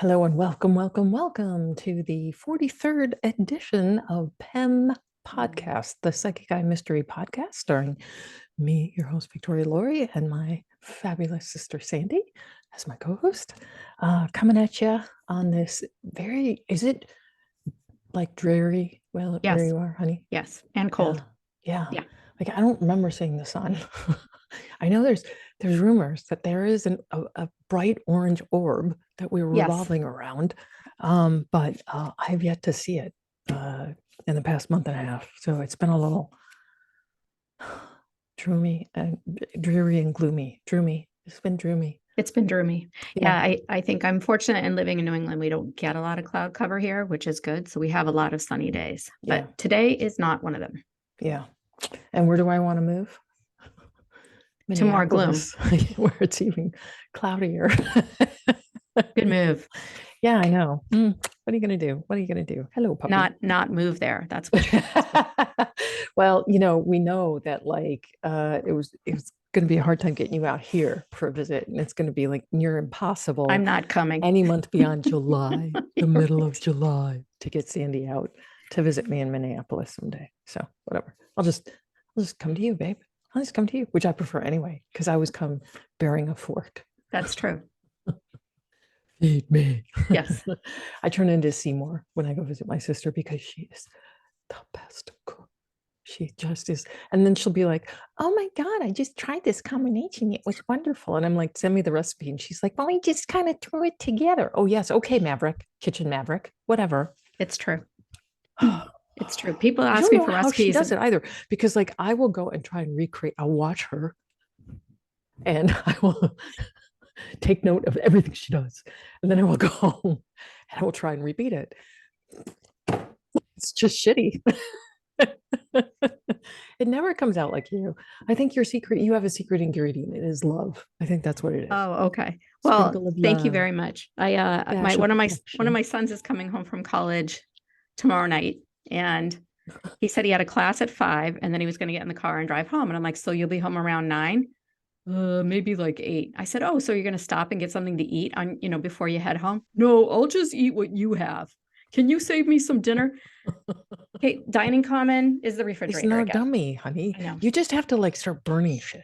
Hello and welcome to the 43rd edition of PEM Podcast, the Psychic Eye Mystery Podcast, starring me, your host, Victoria Laurie, and my fabulous sister, Sandy, as my co-host, coming at you on this is it like dreary? Well, where Yes. you are, honey? Yes. And cold. Yeah. Yeah. Like, I don't remember seeing the sun. I know there's rumors that there is a bright orange orb that we're Yes. revolving around, but I've yet to see it in the past month and a half. So it's been a little dreary and gloomy. Droomy. It's been droomy. It's been dreamy. Yeah. I think I'm fortunate in living in New England. We don't get a lot of cloud cover here, which is good. So we have a lot of sunny days. Yeah. But today is not one of them. Yeah. And where do I want to move? To more gloom. Where it's even cloudier. Good move. Yeah, I know. What are you going to do? What are you going to do? Hello, puppy. Not move there. That's what. Well, we know that like it was going to be a hard time getting you out here for a visit, and it's going to be like near impossible. I'm not coming any month beyond July, the middle of July, to get Sandy out to visit me in Minneapolis someday. So whatever, I'll just come to you, babe. I'll just come to you, which I prefer anyway, because I always come bearing a fork. That's true. Feed me. Yes. I turn into Seymour when I go visit my sister because she is the best cook. She just is. And then she'll be like, oh my God, I just tried this combination. It was wonderful. And I'm like, send me the recipe. And she's like, well, I just kind of threw it together. Oh, yes. Okay, Maverick, kitchen Maverick, whatever. It's true. It's true. People ask me for recipes. She does it either, because like I will go and try and recreate. I'll watch her and I will take note of everything she does. And then I will go home and I will try and repeat it. It's just shitty. It never comes out like you. I think you have a secret ingredient. It is love. I think that's what it is. Oh, okay. Well, thank you very much. One of my sons is coming home from college tomorrow night, and he said he had a class at 5 and then he was going to get in the car and drive home. And I'm like, so you'll be home around 9? Maybe like 8. I said, oh, so you're going to stop and get something to eat before you head home? No, I'll just eat what you have. Can you save me some dinner? Okay, dining common is the refrigerator. It's not dummy, honey. You just have to like start burning shit.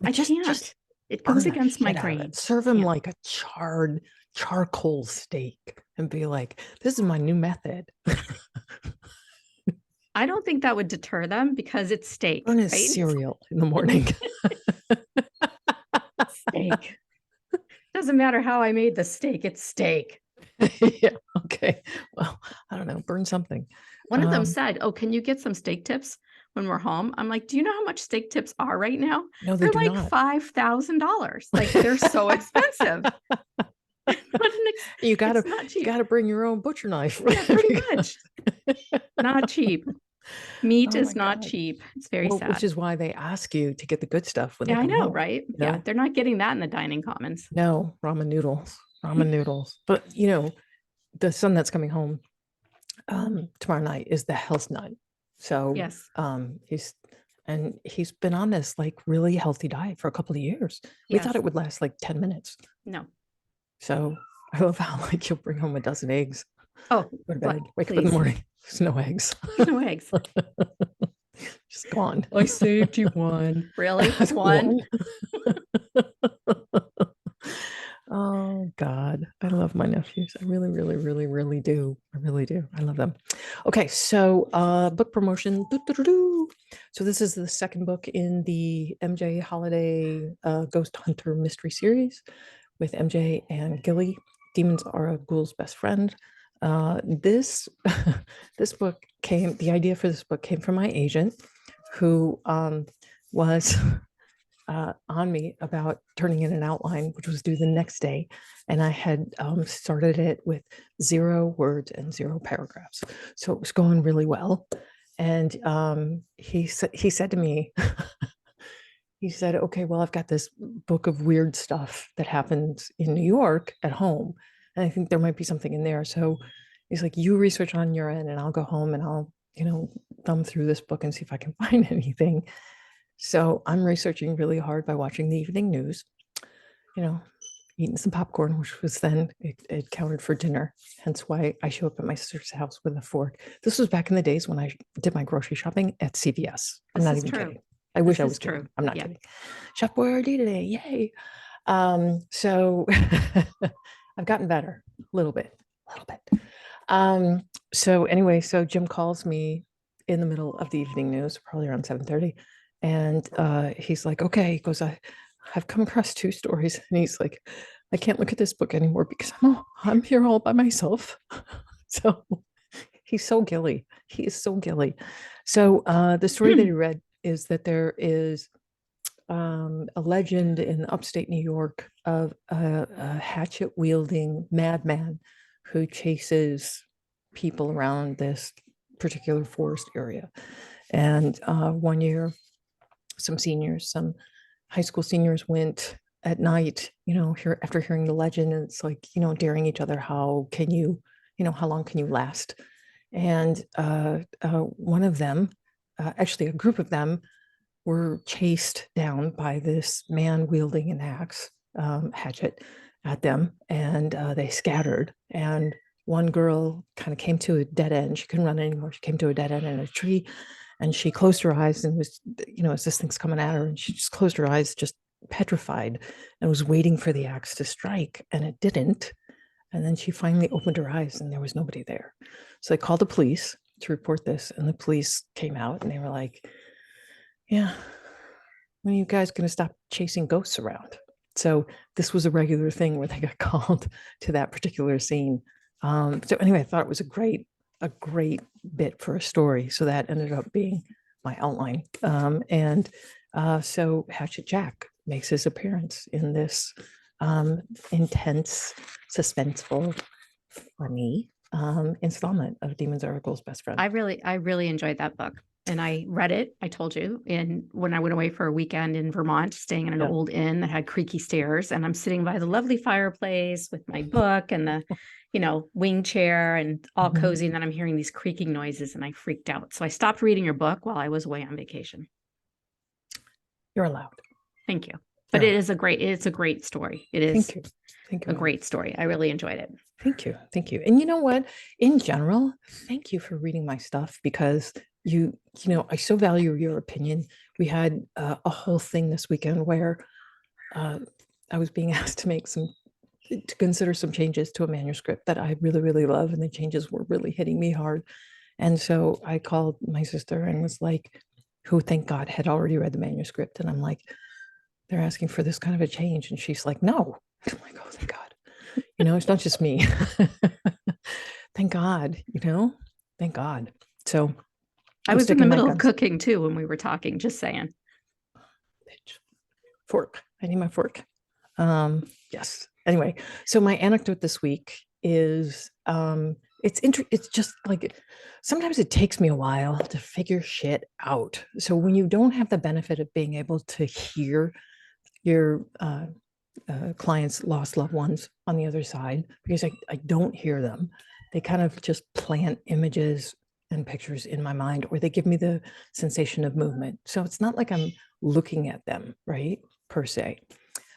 Like, I can't. It goes against my grain. Serve him like a charcoal steak and be like, this is my new method. I don't think that would deter them because it's steak. Burn his cereal in the morning. Steak. Doesn't matter how I made the steak. It's steak. Yeah. Okay. Well, I don't know. Burn something. One of them said, oh, can you get some steak tips when we're home? I'm like, do you know how much steak tips are right now? No, they're like $5,000. Like, they're so expensive. You gotta bring your own butcher knife. Yeah, pretty much. Not cheap. Meat is not cheap. It's very sad. Which is why they ask you to get the good stuff when they come I know, home, right? Yeah, they're not getting that in the dining commons. No, ramen noodles. But the son that's coming home tomorrow night is the health nut. So yes, he's been on this like really healthy diet for a couple of years. We thought it would last like 10 minutes. No. So I love how like you'll bring home a dozen eggs. Oh, go to bed. Wake up in the morning. There's no eggs. No eggs. Just gone. I saved you one. Really? One? Oh God, I love my nephews. I really, really, really, really do. I really do. I love them. Okay, so book promotion. So this is the second book in the MJ Holiday Ghost Hunter mystery series with MJ and Gilly. Demons are a ghoul's best friend. This book the idea for this book came from my agent, who was on me about turning in an outline, which was due the next day. And I had started it with 0 words and 0 paragraphs. So it was going really well. And he said to me, he said, okay, well, I've got this book of weird stuff that happens in New York at home. And I think there might be something in there. So he's like, you research on your end and I'll go home and I'll, thumb through this book and see if I can find anything. So I'm researching really hard by watching the evening news, eating some popcorn, which was then it counted for dinner. Hence why I show up at my sister's house with a fork. This was back in the days when I did my grocery shopping at CVS. I'm not even kidding. I wish I was kidding. I'm not kidding. Shop where I do today. Yay. So I've gotten better a little bit. So anyway, so Jim calls me in the middle of the evening news, probably around 7:30. And he's like, okay, he goes, I've come across 2 stories. And he's like, I can't look at this book anymore because I'm here all by myself. So he's so gilly. He is so gilly. So the story that he read is that there is a legend in upstate New York of a hatchet wielding madman who chases people around this particular forest area. And one year, some high school seniors went at night, after hearing the legend, and it's like, daring each other, how long can you last? And one of them, actually a group of them, were chased down by this man wielding an axe, hatchet, at them, and they scattered. And one girl kind of came to a dead end. She couldn't run anymore. She came to a dead end in a tree, and she closed her eyes and was, as this thing's coming at her, and she just closed her eyes, just petrified, and was waiting for the axe to strike, and it didn't. And then she finally opened her eyes, and there was nobody there. So they called the police to report this, and the police came out, and they were like, yeah, when are you guys going to stop chasing ghosts around? So this was a regular thing where they got called to that particular scene. So anyway, I thought it was a great bit for a story. So that ended up being my outline. So Hatchet Jack makes his appearance in this intense, suspenseful, funny installment of Demons Are Girl's Best Friend. I really enjoyed that book. And I read it, I told you, when I went away for a weekend in Vermont, staying in an old inn that had creaky stairs. And I'm sitting by the lovely fireplace with my book and the, wing chair and all cozy. And then I'm hearing these creaking noises and I freaked out. So I stopped reading your book while I was away on vacation. You're allowed. Thank you. But it's a great story. It is Thank you. A great story. I really enjoyed it. Thank you. And you know what? In general, thank you for reading my stuff, because I so value your opinion. We had a whole thing this weekend where I was being asked to consider some changes to a manuscript that I really, really love, and the changes were really hitting me hard. And so I called my sister and was like, who, thank God, had already read the manuscript. And I'm like, they're asking for this kind of a change. And she's like, no. I'm like, oh, thank God. It's not just me. Thank God, thank God. So I was in the middle of cooking too when we were talking, just saying. Fork. I need my fork. Yes. Anyway, so my anecdote this week is it's just like, sometimes it takes me a while to figure shit out. So when you don't have the benefit of being able to hear your clients' lost loved ones on the other side, because I don't hear them, they kind of just plant images and pictures in my mind, or they give me the sensation of movement. So it's not like I'm looking at them, right, per se.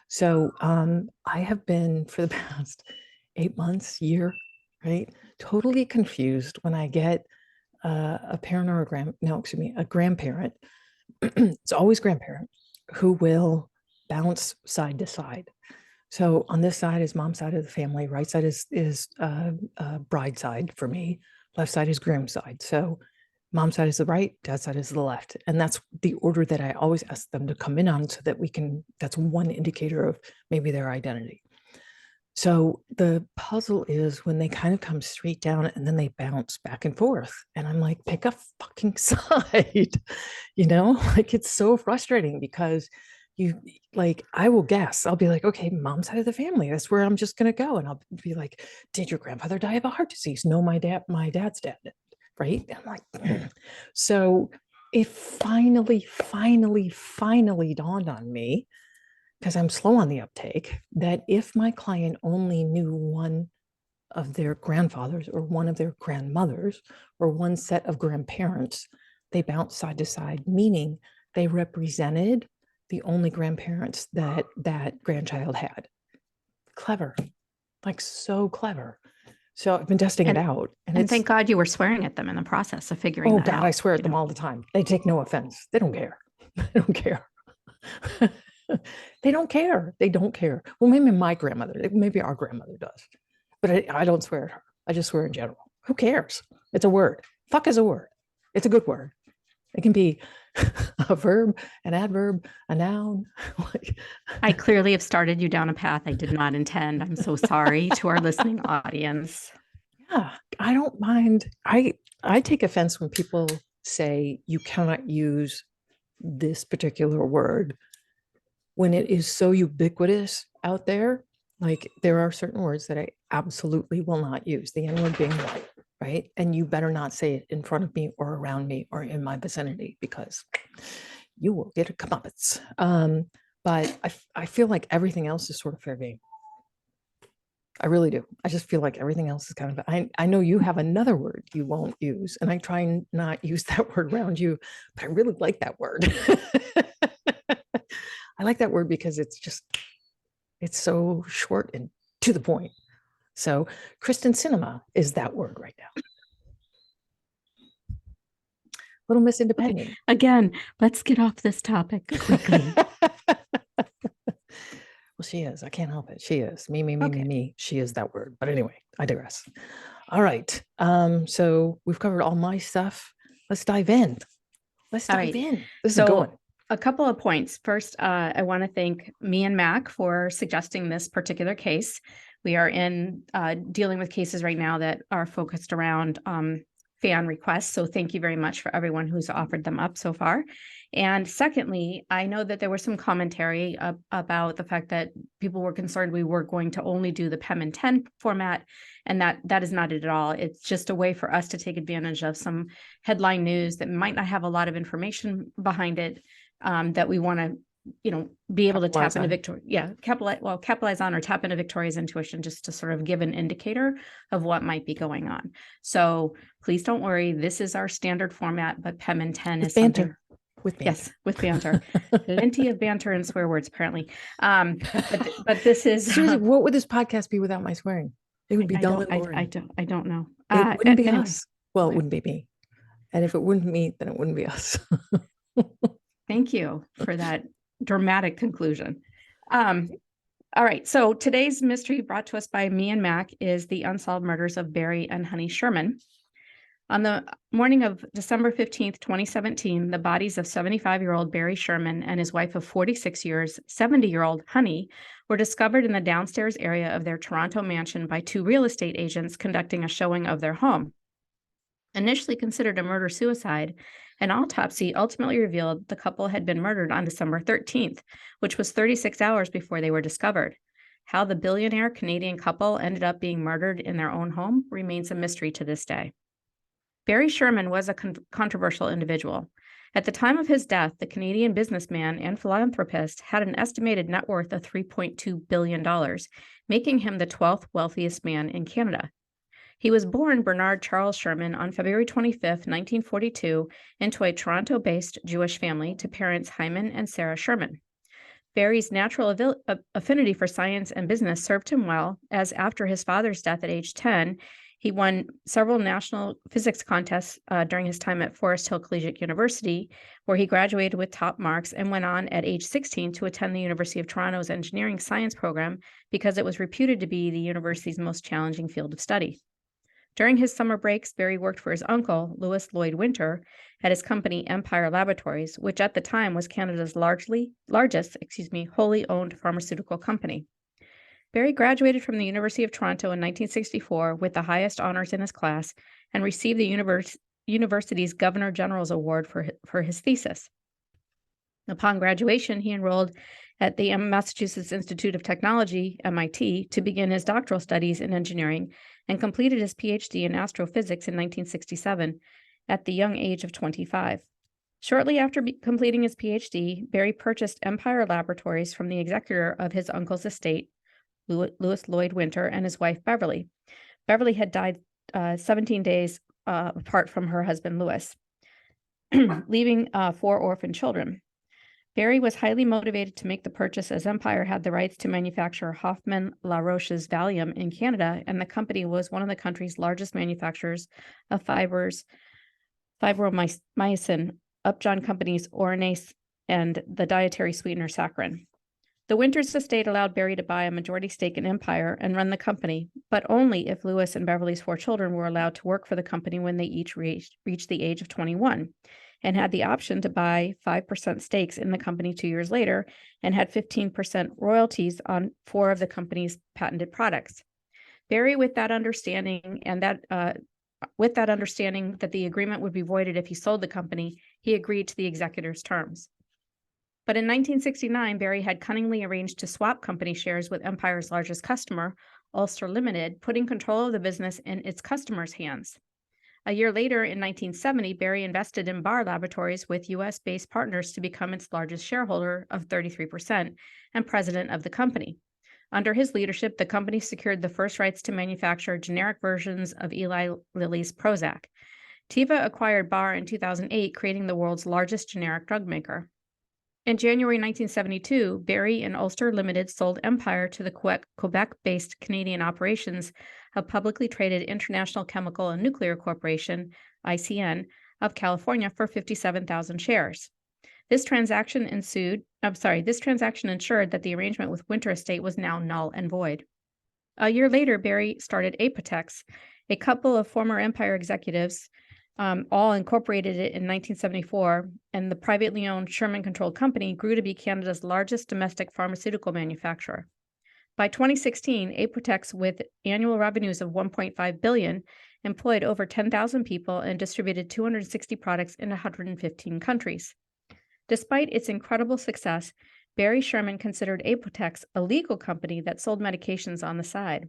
So I have been, for the past 8 months, year, right, totally confused when I get a parent or a grandparent. It's always grandparent who will bounce side to side. So on this side is mom's side of the family, right side is bride side for me, left side is groom side. So mom's side is the right, dad's side is the left. And that's the order that I always ask them to come in on, so that that's one indicator of maybe their identity. So the puzzle is when they kind of come straight down and then they bounce back and forth. And I'm like, pick a fucking side, like, it's so frustrating, because I will guess, I'll be like, okay, mom's side of the family, that's where I'm just going to go. And I'll be like, did your grandfather die of a heart disease? No, my dad's dead. Right. And I'm like, so it finally dawned on me, because I'm slow on the uptake, that if my client only knew one of their grandfathers or one of their grandmothers or one set of grandparents, they bounced side to side, meaning they represented the only grandparents that grandchild had. clever, like so clever. So I've been testing it out. And thank God you were swearing at them in the process of figuring oh that God, out. I swear at them all the time. They take no offense. They don't care. They don't care. They don't care. They don't care. Well, maybe my grandmother, maybe our grandmother does, but I don't swear at her. I just swear in general. Who cares? It's a word. Fuck is a word. It's a good word. It can be a verb, an adverb, a noun. I clearly have started you down a path I did not intend. I'm so sorry to our listening audience. Yeah, I don't mind. I take offense when people say you cannot use this particular word when it is so ubiquitous out there. Like there are certain words that I absolutely will not use, the N word being white, right? And you better not say it in front of me or around me or in my vicinity because you will get a comeuppance. But I feel like everything else is sort of fair game. I really do. I just feel like everything else is kind of, I know you have another word you won't use, and I try and not use that word around you, but I really like that word. I like that word because it's so short and to the point. So Kristen Cinema is that word right now. Little Miss Independent. Okay. Again, let's get off this topic quickly. Well, she is. I can't help it. She is. Me. She is that word. But anyway, I digress. All right. So we've covered all my stuff. Let's dive in. Let's dive in. This is going. A couple of points. First, I want to thank me and Mac for suggesting this particular case. We are dealing with cases right now that are focused around fan requests. So thank you very much for everyone who's offered them up so far. And secondly, I know that there was some commentary about the fact that people were concerned we were going to only do the PEM and 10 format, and that is not it at all. It's just a way for us to take advantage of some headline news that might not have a lot of information behind it, that we want to, be able to tap into Victoria. Yeah, capitalize on or tap into Victoria's intuition just to sort of give an indicator of what might be going on. So please don't worry. This is our standard format, but PEM and 10 is banter. With banter. Yes, with banter. Plenty of banter and swear words, apparently. But this is seriously. What would this podcast be without my swearing? It would be dull and boring. I don't know. It wouldn't be us. Well, it wouldn't be me. And if it wouldn't me, then it wouldn't be us. Thank you for that dramatic conclusion. All right. So today's mystery brought to us by me and Mac is the unsolved murders of Barry and Honey Sherman. On the morning of December 15th, 2017, the bodies of 75-year-old Barry Sherman and his wife of 46 years, 70-year-old Honey, were discovered in the downstairs area of their Toronto mansion by two real estate agents conducting a showing of their home. Initially considered a murder-suicide, an autopsy ultimately revealed the couple had been murdered on December 13th, which was 36 hours before they were discovered. How the billionaire Canadian couple ended up being murdered in their own home remains a mystery to this day. Barry Sherman was a controversial individual. At the time of his death, the Canadian businessman and philanthropist had an estimated net worth of $3.2 billion, making him the 12th wealthiest man in Canada. He was born Bernard Charles Sherman on February 25, 1942, into a Toronto-based Jewish family to parents Hyman and Sarah Sherman. Barry's natural affinity for science and business served him well, as after his father's death at age 10, he won several national physics contests during his time at Forest Hill Collegiate University, where he graduated with top marks and went on at age 16 to attend the University of Toronto's engineering science program because it was reputed to be the university's most challenging field of study. During his summer breaks, Barry worked for his uncle, Louis Lloyd Winter, at his company Empire Laboratories, which at the time was Canada's largest, wholly owned pharmaceutical company. Barry graduated from the University of Toronto in 1964 with the highest honors in his class and received the university's Governor General's Award for his thesis. Upon graduation, he enrolled at the Massachusetts Institute of Technology, MIT, to begin his doctoral studies in engineering and completed his PhD in astrophysics in 1967 at the young age of 25. Shortly after completing his PhD, Barry purchased Empire Laboratories from the executor of his uncle's estate, Louis Lloyd Winter, and his wife, Beverly. Beverly had died 17 days apart from her husband, Louis, leaving 4 orphan children. Barry was highly motivated to make the purchase as Empire had the rights to manufacture Hoffmann La Roche's Valium in Canada, and the company was one of the country's largest manufacturers of fibromycin, Upjohn Company's Oronase, and the dietary sweetener saccharin. The Winters estate allowed Barry to buy a majority stake in Empire and run the company, but only if Lewis and Beverly's 4 children were allowed to work for the company when they each reached the age of 21, and had the option to buy 5% stakes in the company 2 years later, and had 15% royalties on 4 of the company's patented products. Barry, with that understanding that the agreement would be voided if he sold the company, he agreed to the executor's terms. But in 1969, Barry had cunningly arranged to swap company shares with Empire's largest customer, Ulster Limited, putting control of the business in its customers' hands. A year later, in 1970, Barry invested in Barr Laboratories with U.S.-based partners to become its largest shareholder of 33% and president of the company. Under his leadership, the company secured the first rights to manufacture generic versions of Eli Lilly's Prozac. Teva acquired Barr in 2008, creating the world's largest generic drug maker. In January 1972, Barry and Ulster Limited sold Empire to the Quebec-based Canadian operations of publicly traded International Chemical and Nuclear Corporation, ICN, of California for 57,000 shares. This transaction ensured that the arrangement with Winter Estate was now null and void. A year later, Barry started Apotex. A couple of former Empire executives all incorporated it in 1974, and the privately owned Sherman-controlled company grew to be Canada's largest domestic pharmaceutical manufacturer. By 2016, Apotex, with annual revenues of $1.5 billion, employed over 10,000 people and distributed 260 products in 115 countries. Despite its incredible success, Barry Sherman considered Apotex a legal company that sold medications on the side.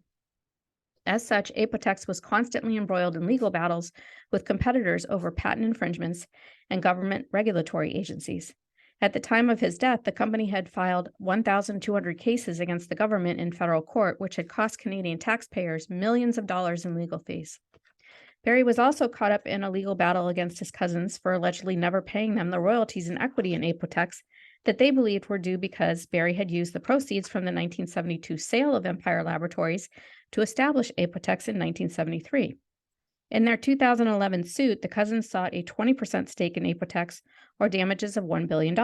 As such, Apotex was constantly embroiled in legal battles with competitors over patent infringements and government regulatory agencies. At the time of his death, the company had filed 1,200 cases against the government in federal court, which had cost Canadian taxpayers millions of dollars in legal fees. Barry was also caught up in a legal battle against his cousins for allegedly never paying them the royalties and equity in Apotex that they believed were due because Barry had used the proceeds from the 1972 sale of Empire Laboratories to establish Apotex in 1973. In their 2011 suit, the cousins sought a 20% stake in Apotex or damages of $1 billion.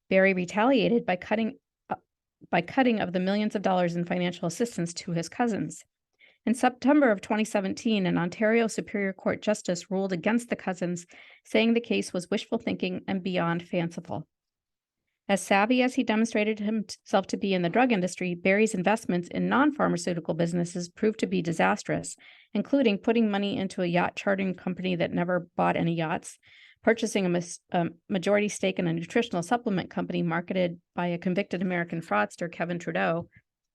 Barry retaliated by cutting of the millions of dollars in financial assistance to his cousins. In September of 2017, an Ontario Superior Court justice ruled against the cousins, saying the case was wishful thinking and beyond fanciful. As savvy as he demonstrated himself to be in the drug industry, Barry's investments in non-pharmaceutical businesses proved to be disastrous, including putting money into a yacht chartering company that never bought any yachts, purchasing a majority stake in a nutritional supplement company marketed by a convicted American fraudster, Kevin Trudeau,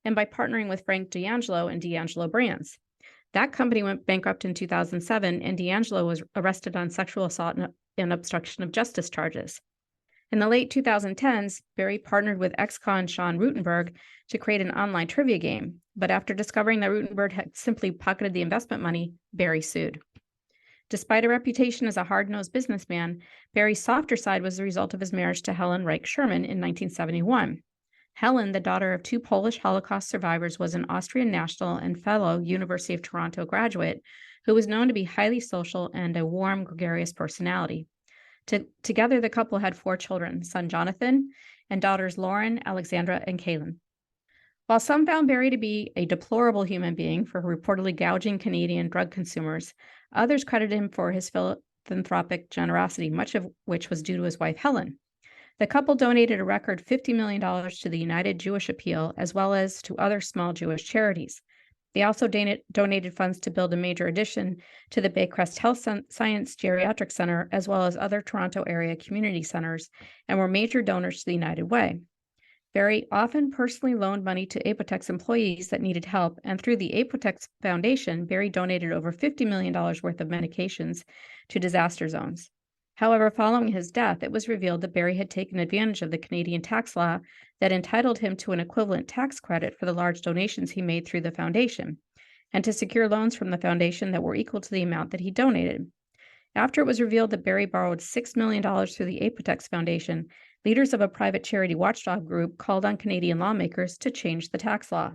and by partnering with Frank D'Angelo and D'Angelo Brands. That company went bankrupt in 2007, and D'Angelo was arrested on sexual assault and obstruction of justice charges. In the late 2010s, Barry partnered with ex-con Sean Rutenberg to create an online trivia game, but after discovering that Rutenberg had simply pocketed the investment money, Barry sued. Despite a reputation as a hard-nosed businessman, Barry's softer side was the result of his marriage to Helen Reich Sherman in 1971. Helen, the daughter of 2 Polish Holocaust survivors, was an Austrian national and fellow University of Toronto graduate who was known to be highly social and a warm, gregarious personality. Together, the couple had 4 children, son Jonathan and daughters Lauren, Alexandra, and Kaylin. While some found Barry to be a deplorable human being for reportedly gouging Canadian drug consumers, others credited him for his philanthropic generosity, much of which was due to his wife, Helen. The couple donated a record $50 million to the United Jewish Appeal, as well as to other small Jewish charities. They also donated funds to build a major addition to the Baycrest Health Science Geriatric Center, as well as other Toronto area community centers, and were major donors to the United Way. Barry often personally loaned money to Apotex employees that needed help, and through the Apotex Foundation, Barry donated over $50 million worth of medications to disaster zones. However, following his death, it was revealed that Barry had taken advantage of the Canadian tax law that entitled him to an equivalent tax credit for the large donations he made through the foundation, and to secure loans from the foundation that were equal to the amount that he donated. After it was revealed that Barry borrowed $6 million through the Apotex Foundation, Leaders of a private charity watchdog group called on Canadian lawmakers to change the tax law.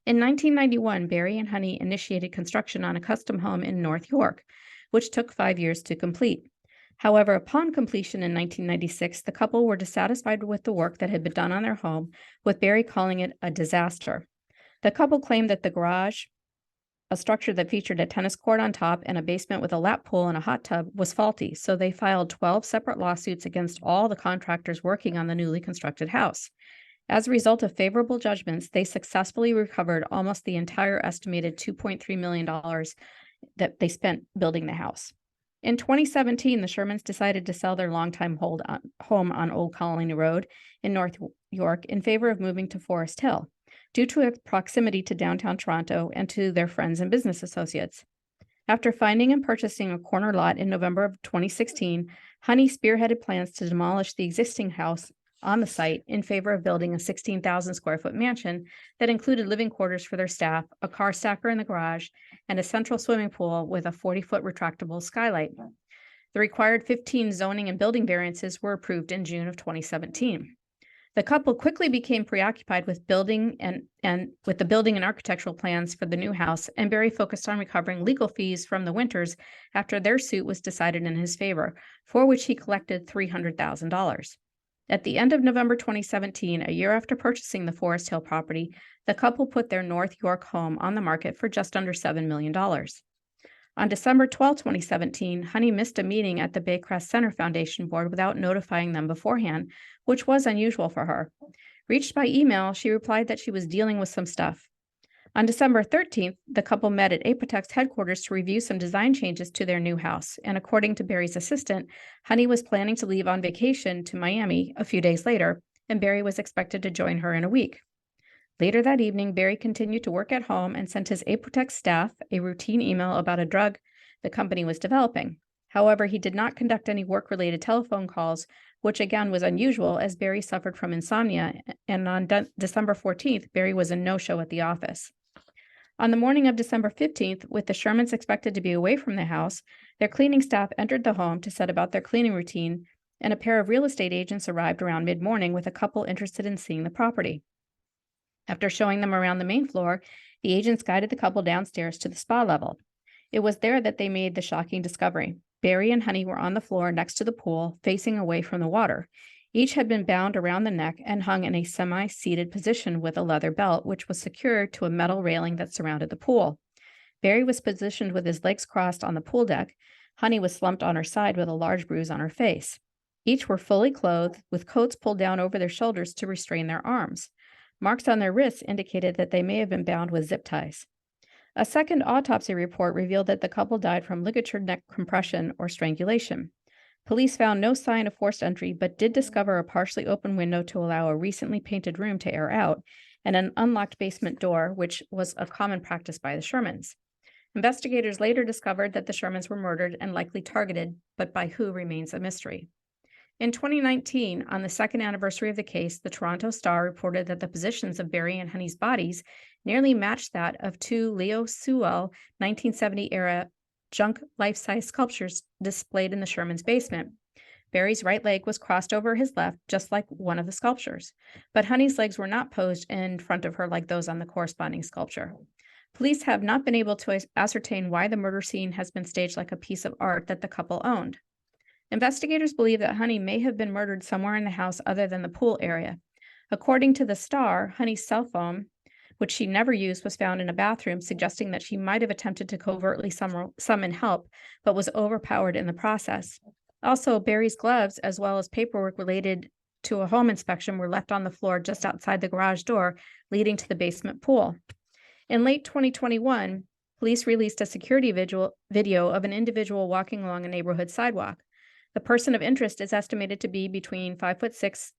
In 1991, Barry and Honey initiated construction on a custom home in North York, which took 5 years to complete. However, upon completion in 1996, the couple were dissatisfied with the work that had been done on their home, with Barry calling it a disaster. The couple claimed that the garage, a structure that featured a tennis court on top and a basement with a lap pool and a hot tub, was faulty, so they filed 12 separate lawsuits against all the contractors working on the newly constructed house. As a result of favorable judgments, they successfully recovered almost the entire estimated $2.3 million that they spent building the house. In 2017, the Shermans decided to sell their longtime home on Old Colony Road in North York in favor of moving to Forest Hill, due to its proximity to downtown Toronto and to their friends and business associates. After finding and purchasing a corner lot in November of 2016, Honey spearheaded plans to demolish the existing house on the site in favor of building a 16,000 square foot mansion that included living quarters for their staff, a car stacker in the garage, and a central swimming pool with a 40-foot retractable skylight. The required 15 zoning and building variances were approved in June of 2017. The couple quickly became preoccupied with building and with the building and architectural plans for the new house, and Barry focused on recovering legal fees from the Winters after their suit was decided in his favor, for which he collected $300,000. At the end of November 2017, a year after purchasing the Forest Hill property, the couple put their North York home on the market for just under $7 million. On December 12, 2017, Honey missed a meeting at the Baycrest Center Foundation Board without notifying them beforehand, which was unusual for her. Reached by email, she replied that she was dealing with some stuff. On December 13th, the couple met at Apotex headquarters to review some design changes to their new house, and according to Barry's assistant, Honey was planning to leave on vacation to Miami a few days later, and Barry was expected to join her in a week. Later that evening, Barry continued to work at home and sent his Apotex staff a routine email about a drug the company was developing. However, he did not conduct any work-related telephone calls, which again was unusual as Barry suffered from insomnia, and on December 14th, Barry was a no-show at the office. On the morning of December 15th, with the Shermans expected to be away from the house, their cleaning staff entered the home to set about their cleaning routine, and a pair of real estate agents arrived around mid-morning with a couple interested in seeing the property. After showing them around the main floor, the agents guided the couple downstairs to the spa level. It was there that they made the shocking discovery. Barry and Honey were on the floor next to the pool, facing away from the water. Each had been bound around the neck and hung in a semi-seated position with a leather belt, which was secured to a metal railing that surrounded the pool. Barry was positioned with his legs crossed on the pool deck. Honey was slumped on her side with a large bruise on her face. Each were fully clothed, with coats pulled down over their shoulders to restrain their arms. Marks on their wrists indicated that they may have been bound with zip ties. A second autopsy report revealed that the couple died from ligature neck compression or strangulation. Police found no sign of forced entry, but did discover a partially open window to allow a recently painted room to air out, and an unlocked basement door, which was a common practice by the Shermans. Investigators later discovered that the Shermans were murdered and likely targeted, but by who remains a mystery. In 2019, on the second anniversary of the case, the Toronto Star reported that the positions of Barry and Honey's bodies nearly matched that of two Leo Sewell 1970-era junk life-size sculptures displayed in the Sherman's basement. Barry's right leg was crossed over his left, just like one of the sculptures, but Honey's legs were not posed in front of her like those on the corresponding sculpture. Police have not been able to ascertain why the murder scene has been staged like a piece of art that the couple owned. Investigators believe that Honey may have been murdered somewhere in the house other than the pool area. According to the Star, Honey's cell phone, which she never used, was found in a bathroom, suggesting that she might have attempted to covertly summon help, but was overpowered in the process. Also, Barry's gloves, as well as paperwork related to a home inspection, were left on the floor just outside the garage door, leading to the basement pool. In late 2021, police released a security video of an individual walking along a neighborhood sidewalk. The person of interest is estimated to be between 5'6"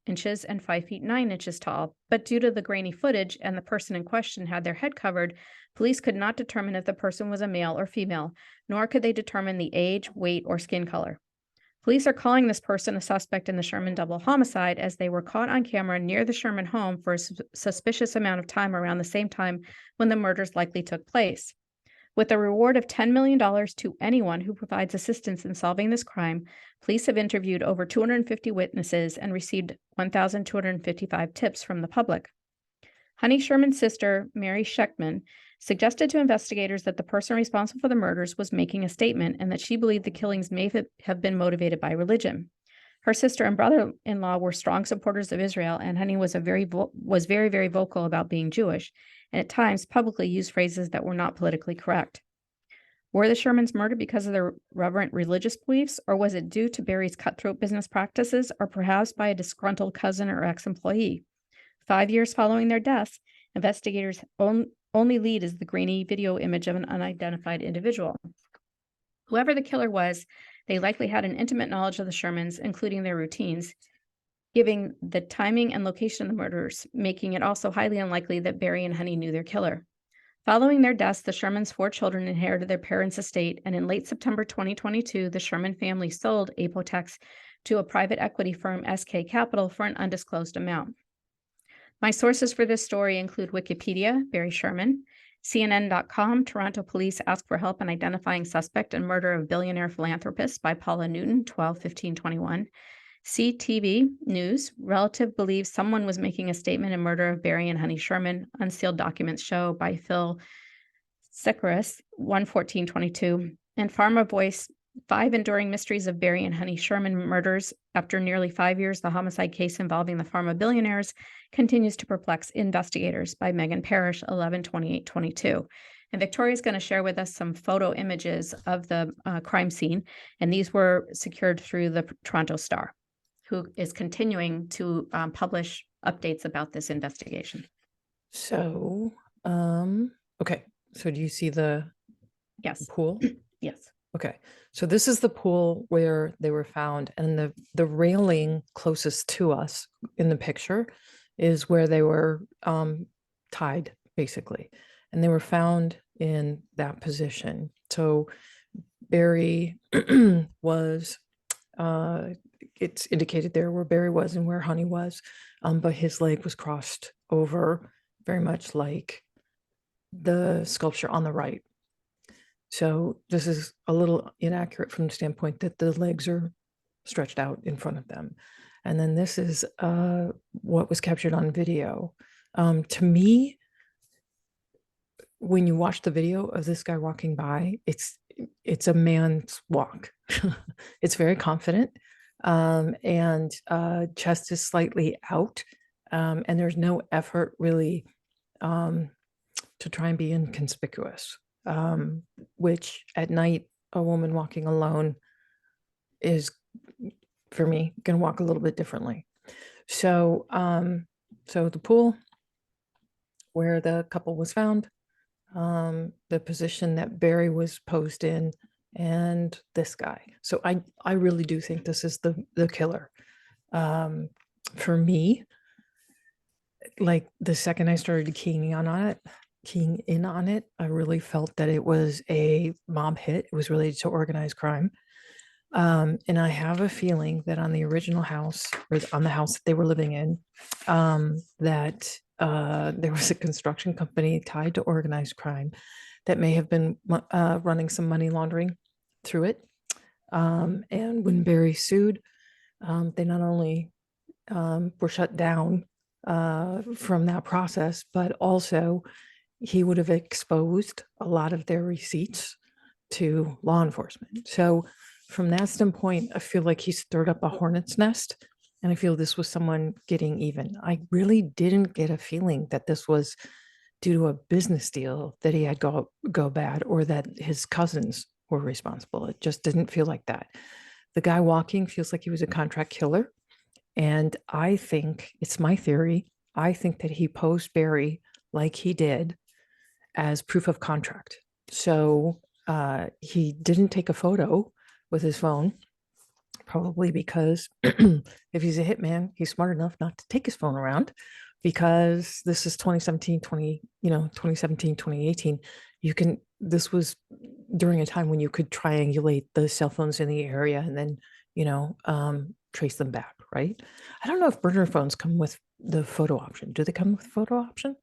and 5'9" tall, but due to the grainy footage and the person in question had their head covered, police could not determine if the person was a male or female, nor could they determine the age, weight, or skin color. Police are calling this person a suspect in the Sherman double homicide, as they were caught on camera near the Sherman home for a suspicious amount of time around the same time when the murders likely took place. With a reward of $10 million to anyone who provides assistance in solving this crime, police have interviewed over 250 witnesses and received 1,255 tips from the public. Honey Sherman's sister, Mary Schechtman, suggested to investigators that the person responsible for the murders was making a statement and that she believed the killings may have been motivated by religion. Her sister and brother-in-law were strong supporters of Israel, and Honey was very, very vocal about being Jewish, and at times publicly used phrases that were not politically correct. Were the Shermans murdered because of their reverent religious beliefs, or was it due to Barry's cutthroat business practices, or perhaps by a disgruntled cousin or ex-employee? 5 years following their deaths, investigators' only lead is the grainy video image of an unidentified individual. Whoever the killer was, they likely had an intimate knowledge of the Shermans, including their routines, giving the timing and location of the murders, making it also highly unlikely that Barry and Honey knew their killer. Following their deaths, the Shermans' 4 children inherited their parents' estate, and in late September 2022, the Sherman family sold Apotex to a private equity firm, SK Capital, for an undisclosed amount. My sources for this story include Wikipedia, Barry Sherman, CNN.com, Toronto police ask for help in identifying suspect in murder of billionaire philanthropist by Paula Newton, 12/15/21. CTV News, relative believes someone was making a statement in murder of Barry and Honey Sherman. Unsealed documents show by Phil Sikaris, 1/14/22. And Pharma Voice, 5 enduring mysteries of Barry and Honey Sherman murders. After nearly 5 years, the homicide case involving the pharma billionaires continues to perplex investigators by Megan Parrish, 11/28/22. And Victoria is going to share with us some photo images of the crime scene. And these were secured through the Toronto Star, who is continuing to publish updates about this investigation. So, okay. So do you see the pool? Yes. Okay. So this is the pool where they were found, and the railing closest to us in the picture is where they were tied, basically. And they were found in that position. So Barry was, it's indicated there where Barry was and where Honey was, but his leg was crossed over, very much like the sculpture on the right. So this is a little inaccurate from the standpoint that the legs are stretched out in front of them. And then this is what was captured on video. To me, when you watch the video of this guy walking by, it's a man's walk. It's very confident, and chest is slightly out, and there's no effort really to try and be inconspicuous, which at night, a woman walking alone is, for me, going to walk a little bit differently. So, so the pool where the couple was found, the position that Barry was posed in, and this guy. So I really do think this is the killer. For me, like the second I started keying in on it, I really felt that it was a mob hit. It was related to organized crime. And I have a feeling that on the original house, or on the house that they were living in, that there was a construction company tied to organized crime that may have been running some money laundering through it. And when Barry sued, they not only were shut down from that process, but also he would have exposed a lot of their receipts to law enforcement. So from that standpoint, I feel like he stirred up a hornet's nest, and I feel this was someone getting even. I really didn't get a feeling that this was due to a business deal that he had go bad, or that his cousins were responsible. It just didn't feel like that. The guy walking feels like he was a contract killer. And I think, it's my theory, I think that he posed Barry like he did as proof of contract. So he didn't take a photo with his phone, probably because if he's a hitman, he's smart enough not to take his phone around, because this is 2017, 2018. This was during a time when you could triangulate the cell phones in the area and then, trace them back, right? I don't know if burner phones come with the photo option. Do they come with photo option?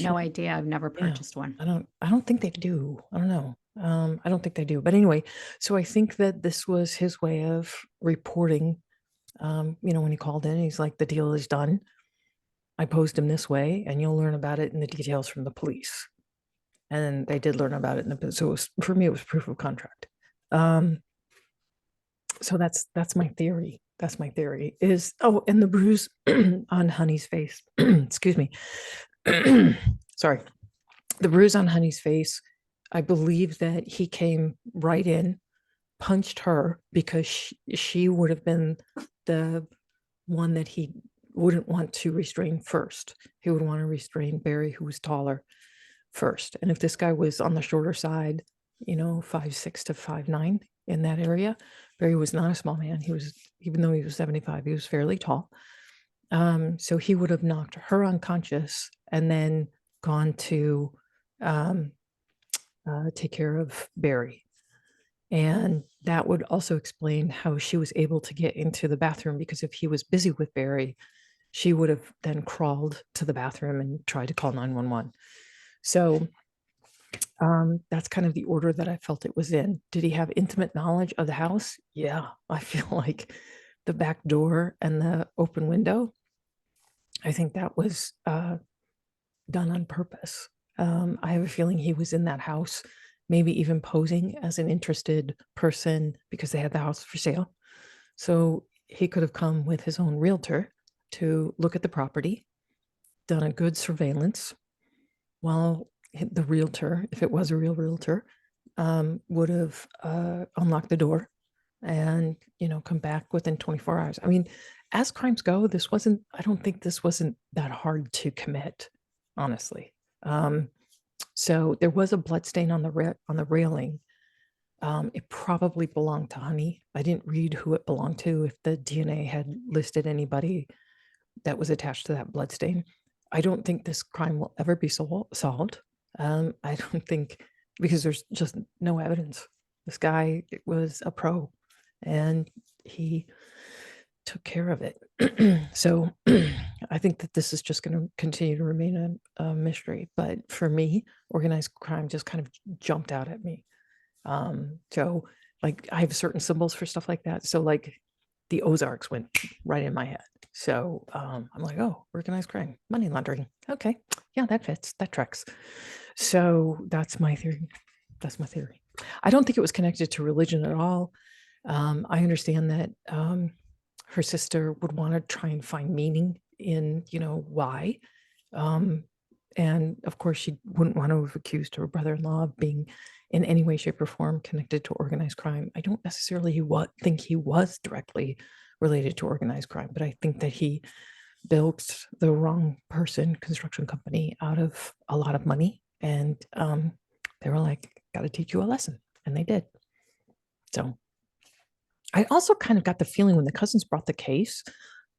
No idea. I've never Yeah, purchased one. I don't think they do. I don't know. I don't think they do. But anyway, so I think that this was his way of reporting. When he called in, he's like, the deal is done. I posed him this way, and you'll learn about it in the details from the police. And they did learn about it so for me, it was proof of contract. So that's my theory. That's my theory is, and the bruise on Honey's face. Excuse me. Sorry. The bruise on Honey's face, I believe that he came right in, punched her because she would have been the one that he wouldn't want to restrain first. He would want to restrain Barry, who was taller, first. And if this guy was on the shorter side, 5'6" to 5'9" in that area, Barry was not a small man. He was, even though he was 75, he was fairly tall. So he would have knocked her unconscious and then gone to take care of Barry. And that would also explain how she was able to get into the bathroom, because if he was busy with Barry, she would have then crawled to the bathroom and tried to call 911. So that's kind of the order that I felt it was in. Did he have intimate knowledge of the house? Yeah, I feel like the back door and the open window, I think that was done on purpose. I have a feeling he was in that house, maybe even posing as an interested person because they had the house for sale. So he could have come with his own realtor to look at the property, done a good surveillance, while the realtor, if it was a real realtor, would have unlocked the door and, come back within 24 hours. I mean, as crimes go, I don't think this wasn't that hard to commit, honestly. So there was a blood stain on the railing. It probably belonged to Honey. I didn't read who it belonged to, if the DNA had listed anybody that was attached to that blood stain. I don't think this crime will ever be solved. I don't think, because there's just no evidence. This guy was a pro and he took care of it. So I think that this is just going to continue to remain a mystery. But for me, organized crime just kind of jumped out at me. So like I have certain symbols for stuff like that. So like the Ozarks went right in my head. So I'm like, oh, organized crime, money laundering. Okay. Yeah, that fits. That tracks. So that's my theory. That's my theory. I don't think it was connected to religion at all. I understand that her sister would want to try and find meaning in, why. And of course, she wouldn't want to have accused her brother-in-law of being in any way, shape, or form connected to organized crime. I don't necessarily think he was directly related to organized crime, but I think that he built the wrong person construction company out of a lot of money. And they were like, got to teach you a lesson. And they did. So I also kind of got the feeling when the cousins brought the case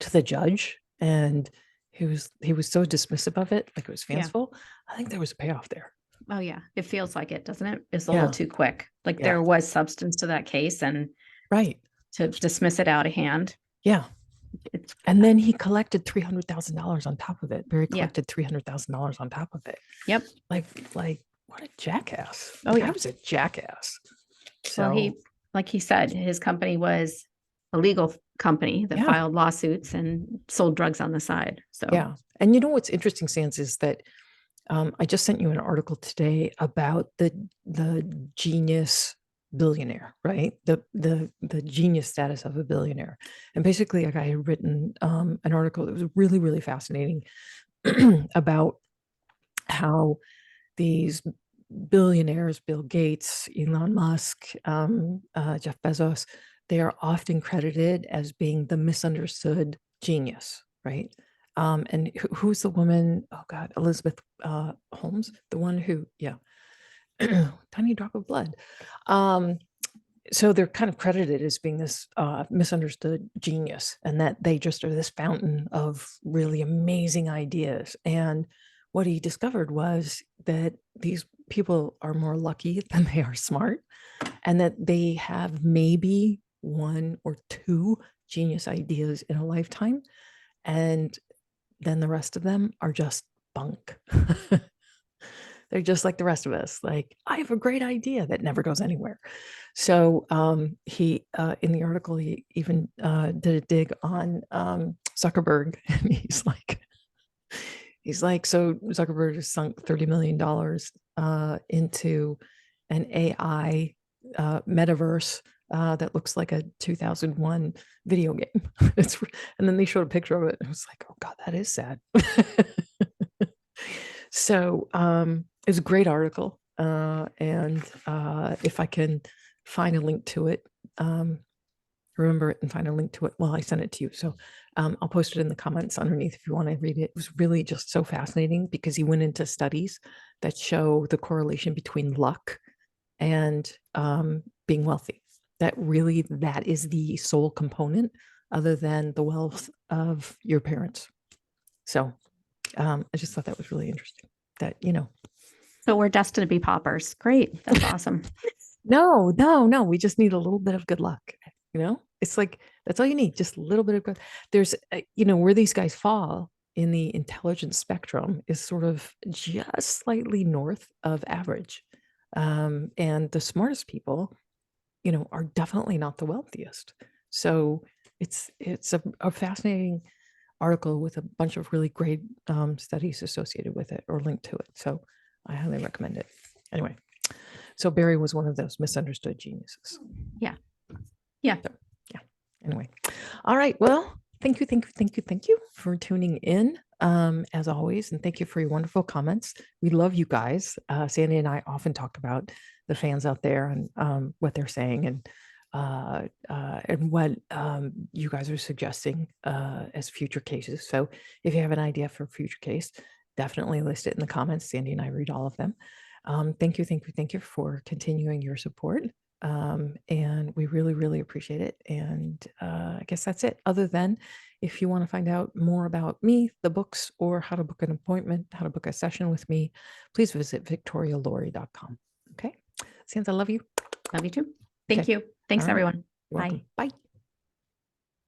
to the judge and he was so dismissive of it, like it was fanciful. Yeah. I think there was a payoff there. Oh yeah, it feels like it, doesn't it? It's a little too quick. Like there was substance to that case, and right to dismiss it out of hand. Yeah, and then he collected $300,000 on top of it. Barry collected $300,000 on top of it. Yep. Like what a jackass! Oh yeah, I was a jackass. So like he said, his company was a legal company that filed lawsuits and sold drugs on the side. So yeah, and you know what's interesting, Sans, is that I just sent you an article today about the genius billionaire, right? The genius status of a billionaire. And basically, like, I had written an article that was really, really fascinating about how these billionaires, Bill Gates, Elon Musk, Jeff Bezos, they are often credited as being the misunderstood genius, right? And who's the woman? Oh God, Elizabeth Holmes, the one who, tiny drop of blood. So they're kind of credited as being this misunderstood genius, and that they just are this fountain of really amazing ideas. And what he discovered was that these people are more lucky than they are smart, and that they have maybe one or two genius ideas in a lifetime. And then the rest of them are just bunk. They're just like the rest of us. Like, I have a great idea that never goes anywhere. So he, in the article, he even did a dig on Zuckerberg, and he's like, so Zuckerberg has sunk $30 million into an AI metaverse that looks like a 2001 video game. And then they showed a picture of it. And I was like, oh God, that is sad. So it's a great article. And if I can find a link to it, remember it and find a link to it, well, I sent it to you. So I'll post it in the comments underneath if you want to read it. It was really just so fascinating because he went into studies that show the correlation between luck and being wealthy. That is the sole component other than the wealth of your parents. So I just thought that was really interesting that, So we're destined to be paupers. Great. That's awesome. No. We just need a little bit of good luck. It's like, that's all you need. Just a little bit of good. There's, where these guys fall in the intelligence spectrum is sort of just slightly north of average. And the smartest people, are definitely not the wealthiest. So it's a fascinating article with a bunch of really great studies associated with it or linked to it. So I highly recommend it. Anyway, so Barry was one of those misunderstood geniuses. Yeah. So, yeah. Anyway. All right. Well, thank you for tuning in, as always. And thank you for your wonderful comments. We love you guys. Sandy and I often talk about the fans out there and what they're saying and what you guys are suggesting as future cases. So if you have an idea for a future case, definitely list it in the comments. Sandy and I read all of them. Thank you for continuing your support. And we really, really appreciate it. And I guess that's it. Other than if you want to find out more about me, the books, or how to book an appointment, how to book a session with me, please visit victorialaurie.com. Okay. Sands, I love you. Love you too. Thank you. Thanks, everyone. Bye.